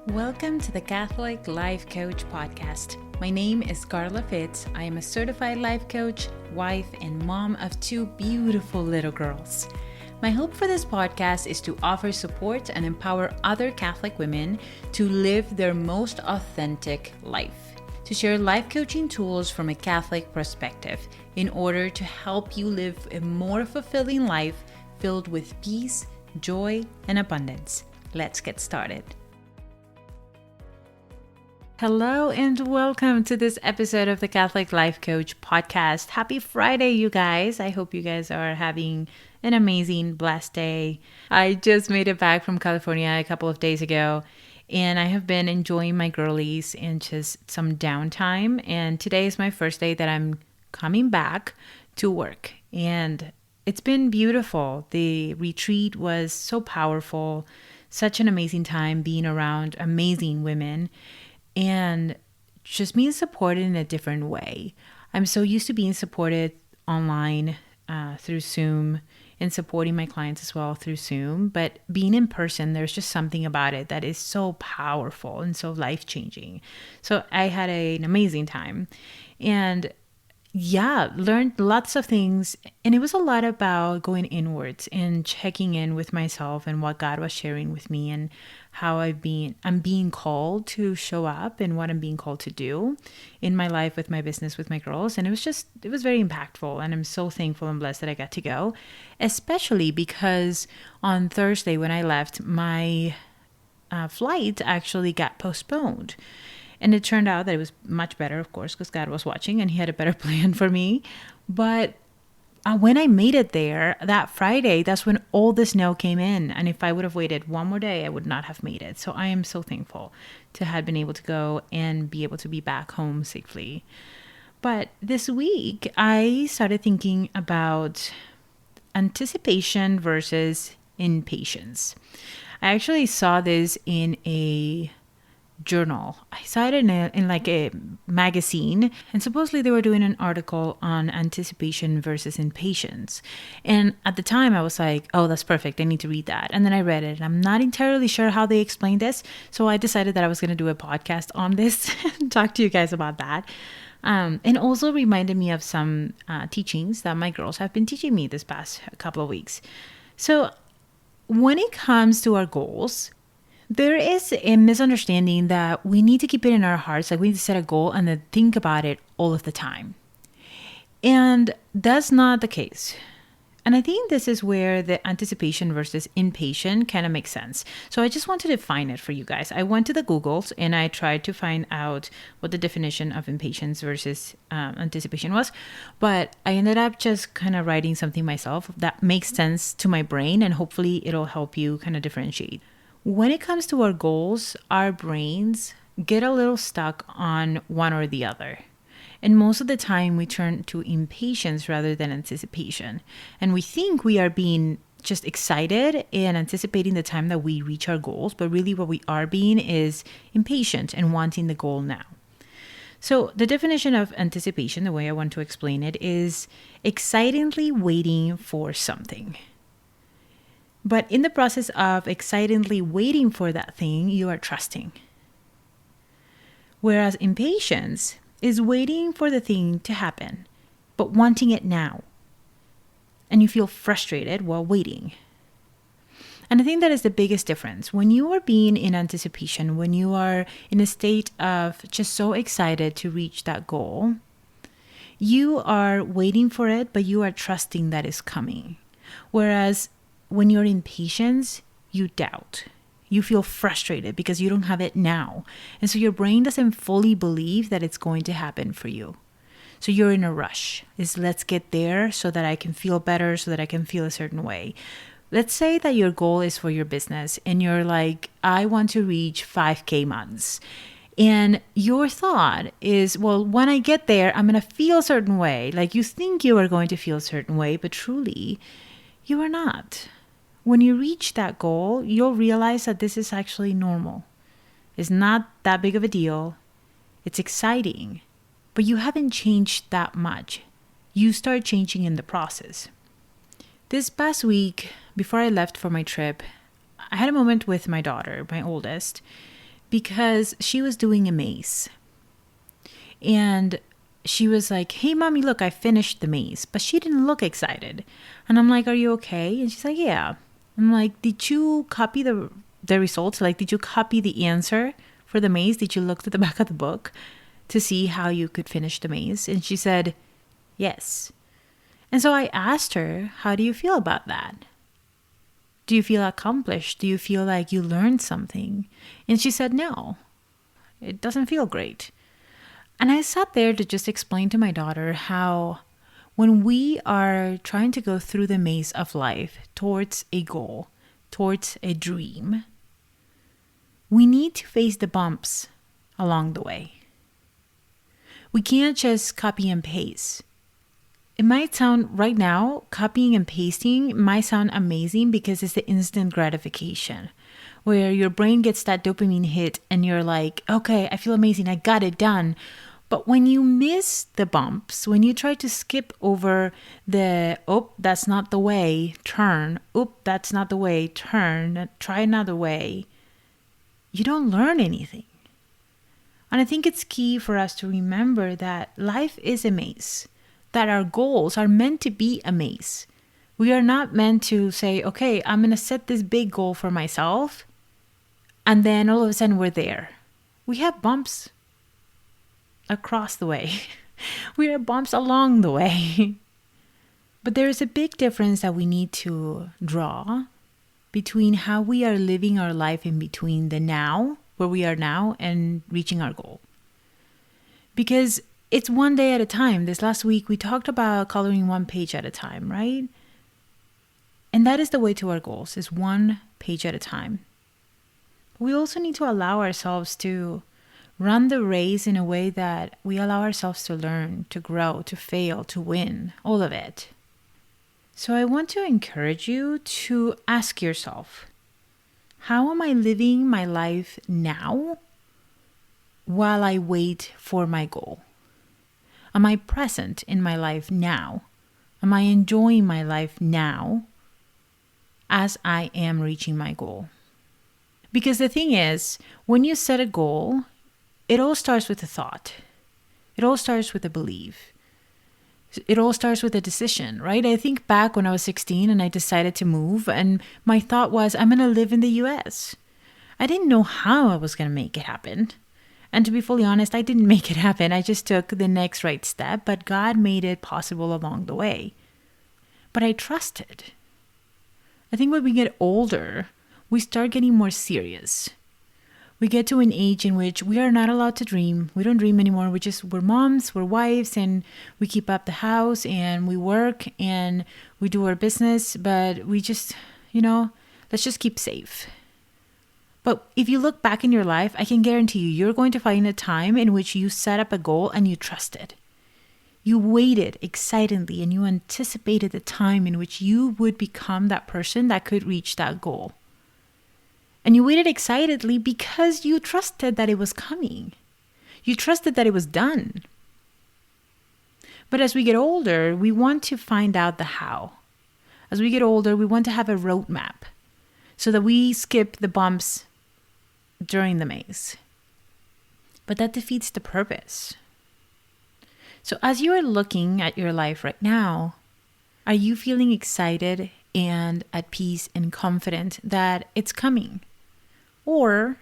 Welcome to the Catholic Life Coach Podcast. My name is Carla Fitz. I am a certified life coach, wife, and mom of two beautiful little girls. My hope for this podcast is to offer support and empower other Catholic women to live their most authentic life, to share life coaching tools from a Catholic perspective in order to help you live a more fulfilling life filled with peace, joy, and abundance. Let's get started. Hello and welcome to this episode of the Catholic Life Coach Podcast. Happy Friday, you guys. I hope you guys are having an amazing, blessed day. I just made it back from California a couple of days ago, and I have been enjoying my girlies and just some downtime. And today is my first day that I'm coming back to work, and it's been beautiful. The retreat was so powerful, such an amazing time being around amazing women and just being supported in a different way. I'm so used to being supported online through Zoom and supporting my clients as well through Zoom. But being in person, there's just something about it that is so powerful and so life-changing. So I had an amazing time. And learned lots of things. And it was a lot about going inwards and checking in with myself and what God was sharing with me and how I'm being called to show up and what I'm being called to do in my life, with my business, with my girls. And it was very impactful. And I'm so thankful and blessed that I got to go, especially because on Thursday when I left, my flight actually got postponed. And it turned out that it was much better, of course, because God was watching and he had a better plan for me. But when I made it there that Friday, that's when all the snow came in. And if I would have waited one more day, I would not have made it. So I am so thankful to have been able to go and be able to be back home safely. But this week, I started thinking about anticipation versus impatience. I actually saw this in a journal. I saw it in a magazine, and supposedly they were doing an article on anticipation versus impatience. And at the time I was like, oh, that's perfect, I need to read that. And then I read it, and I'm not entirely sure how they explained this, so I decided that I was going to do a podcast on this and talk to you guys about that. And also reminded me of some teachings that my girls have been teaching me this past couple of weeks. So when it comes to our goals, there is a misunderstanding that we need to keep it in our hearts, like we need to set a goal and then think about it all of the time. And that's not the case. And I think this is where the anticipation versus impatient kind of makes sense. So I just want to define it for you guys. I went to the Googles and I tried to find out what the definition of impatience versus anticipation was. But I ended up just kind of writing something myself that makes sense to my brain, and hopefully it'll help you kind of differentiate. When it comes to our goals, our brains get a little stuck on one or the other. And most of the time we turn to impatience rather than anticipation. And we think we are being just excited and anticipating the time that we reach our goals, but really what we are being is impatient and wanting the goal now. So the definition of anticipation, the way I want to explain it, is excitingly waiting for something. But in the process of excitedly waiting for that thing, you are trusting. Whereas impatience is waiting for the thing to happen, but wanting it now. And you feel frustrated while waiting. And I think that is the biggest difference. When you are being in anticipation, when you are in a state of just so excited to reach that goal, you are waiting for it, but you are trusting that it's coming. Whereas when you're in patience, you doubt. You feel frustrated because you don't have it now. And so your brain doesn't fully believe that it's going to happen for you. So you're in a rush. Let's get there so that I can feel better, so that I can feel a certain way. Let's say that your goal is for your business and you're like, I want to reach 5K months. And your thought is, well, when I get there, I'm going to feel a certain way. Like you think you are going to feel a certain way, but truly you are not. When you reach that goal, you'll realize that this is actually normal. It's not that big of a deal. It's exciting, but you haven't changed that much. You start changing in the process. This past week, before I left for my trip, I had a moment with my daughter, my oldest, because she was doing a maze. And she was like, hey, mommy, look, I finished the maze. But she didn't look excited. And I'm like, are you okay? And she's like, yeah. I'm like, did you copy the results? Like, did you copy the answer for the maze? Did you look at the back of the book to see how you could finish the maze? And she said, yes. And so I asked her, how do you feel about that? Do you feel accomplished? Do you feel like you learned something? And she said, no, it doesn't feel great. And I sat there to just explain to my daughter how when we are trying to go through the maze of life towards a goal, towards a dream, we need to face the bumps along the way. We can't just copy and paste. It might sound right now, copying and pasting might sound amazing because it's the instant gratification where your brain gets that dopamine hit and you're like, okay, I feel amazing. I got it done. But when you miss the bumps, when you try to skip over the, oh, that's not the way, turn, oh, that's not the way, turn, try another way, you don't learn anything. And I think it's key for us to remember that life is a maze, that our goals are meant to be a maze. We are not meant to say, okay, I'm going to set this big goal for myself, and then all of a sudden we're there. We have bumps across the way. We have bumps along the way. But there is a big difference that we need to draw between how we are living our life in between the now, where we are now, and reaching our goal. Because it's one day at a time. This last week, we talked about coloring one page at a time, right? And that is the way to our goals, is one page at a time. We also need to allow ourselves to run the race in a way that we allow ourselves to learn, to grow, to fail, to win, all of it. So I want to encourage you to ask yourself, how am I living my life now while I wait for my goal? Am I present in my life now? Am I enjoying my life now as I am reaching my goal? Because the thing is, when you set a goal, it all starts with a thought. It all starts with a belief. It all starts with a decision, right? I think back when I was 16 and I decided to move, and my thought was, I'm going to live in the US. I didn't know how I was going to make it happen. And to be fully honest, I didn't make it happen. I just took the next right step, but God made it possible along the way. But I trusted. I think when we get older, we start getting more serious. We get to an age in which we are not allowed to dream. We don't dream anymore. We're moms, we're wives, and we keep up the house and we work and we do our business, but we just, let's just keep safe. But if you look back in your life, I can guarantee you're going to find a time in which you set up a goal and you trusted. You waited excitedly and you anticipated the time in which you would become that person that could reach that goal. And you waited excitedly because you trusted that it was coming. You trusted that it was done. But as we get older, we want to find out the how. As we get older, we want to have a roadmap so that we skip the bumps during the maze. But that defeats the purpose. So as you are looking at your life right now, are you feeling excited and at peace and confident that it's coming? Or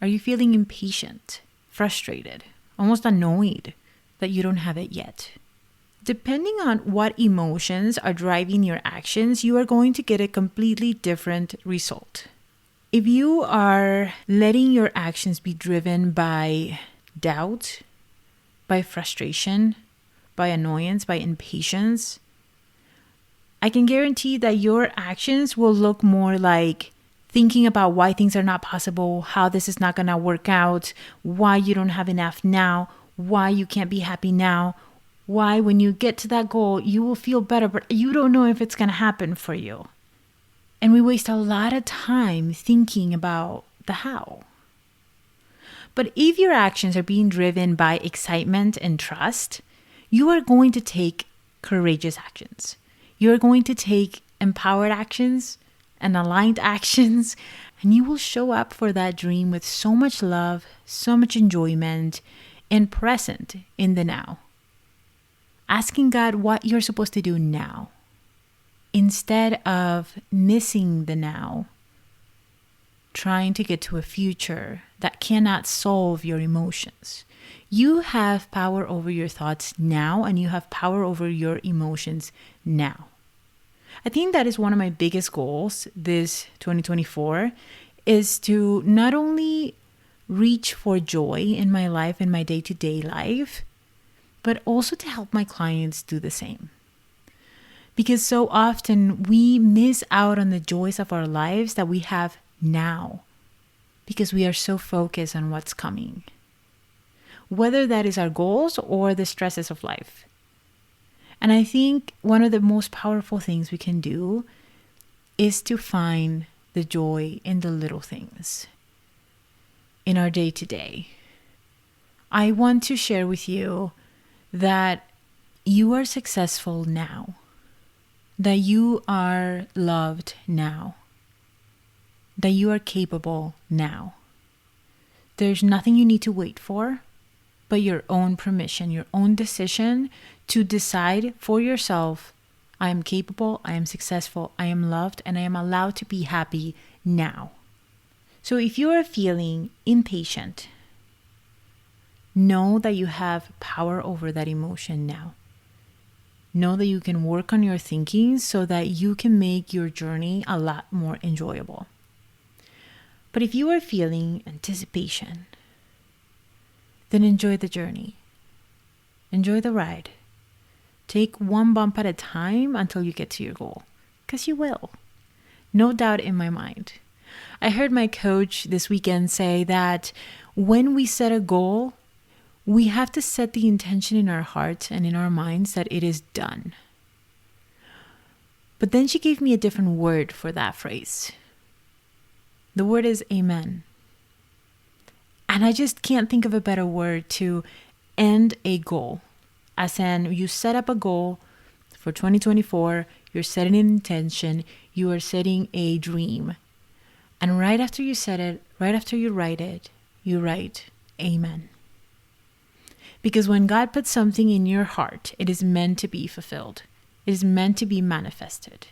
are you feeling impatient, frustrated, almost annoyed that you don't have it yet? Depending on what emotions are driving your actions, you are going to get a completely different result. If you are letting your actions be driven by doubt, by frustration, by annoyance, by impatience, I can guarantee that your actions will look more like thinking about why things are not possible, how this is not going to work out, why you don't have enough now, why you can't be happy now, why when you get to that goal, you will feel better, but you don't know if it's going to happen for you. And we waste a lot of time thinking about the how. But if your actions are being driven by excitement and trust, you are going to take courageous actions. You're going to take empowered actions, and aligned actions, and you will show up for that dream with so much love, so much enjoyment, and present in the now. Asking God what you're supposed to do now, instead of missing the now, trying to get to a future that cannot solve your emotions. You have power over your thoughts now, and you have power over your emotions now. I think that is one of my biggest goals this 2024 is to not only reach for joy in my life, in my day-to-day life, but also to help my clients do the same. Because so often we miss out on the joys of our lives that we have now because we are so focused on what's coming, whether that is our goals or the stresses of life. And I think one of the most powerful things we can do is to find the joy in the little things in our day-to-day. I want to share with you that you are successful now, that you are loved now, that you are capable now. There's nothing you need to wait for but your own permission, your own decision to decide for yourself, I am capable, I am successful, I am loved, and I am allowed to be happy now. So if you are feeling impatient, know that you have power over that emotion now. Know that you can work on your thinking so that you can make your journey a lot more enjoyable. But if you are feeling anticipation, then enjoy the journey. Enjoy the ride. Take one bump at a time until you get to your goal, because you will. No doubt in my mind. I heard my coach this weekend say that when we set a goal, we have to set the intention in our hearts and in our minds that it is done. But then she gave me a different word for that phrase. The word is amen. And I just can't think of a better word to end a goal. As in, you set up a goal for 2024, you're setting an intention, you are setting a dream. And right after you set it, right after you write it, you write amen. Because when God puts something in your heart, it is meant to be fulfilled. It is meant to be manifested.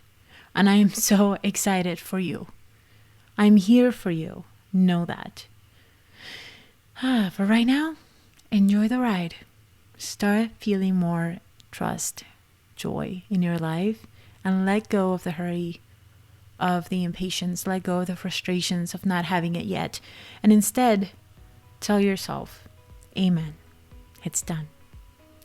And I am so excited for you. I'm here for you. Know that. For right now, enjoy the ride. Start feeling more trust, joy in your life, and let go of the hurry, of the impatience, let go of the frustrations of not having it yet. And instead, tell yourself, amen. It's done.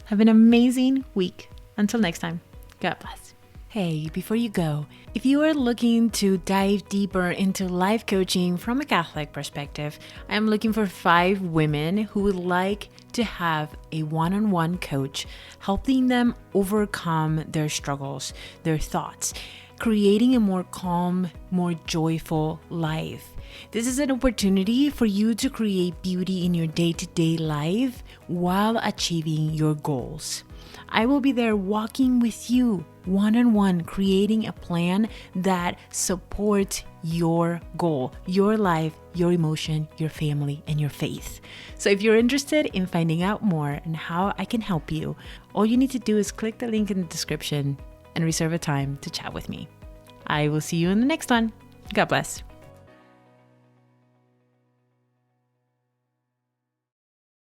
Have an amazing week. Until next time, God bless. Hey, before you go, if you are looking to dive deeper into life coaching from a Catholic perspective, I am looking for 5 women who would like to have a one-on-one coach helping them overcome their struggles, their thoughts, creating a more calm, more joyful life. This is an opportunity for you to create beauty in your day-to-day life while achieving your goals. I will be there walking with you one-on-one, creating a plan that supports your goal, your life, your emotion, your family, and your faith. So if you're interested in finding out more and how I can help you, all you need to do is click the link in the description and reserve a time to chat with me. I will see you in the next one. God bless.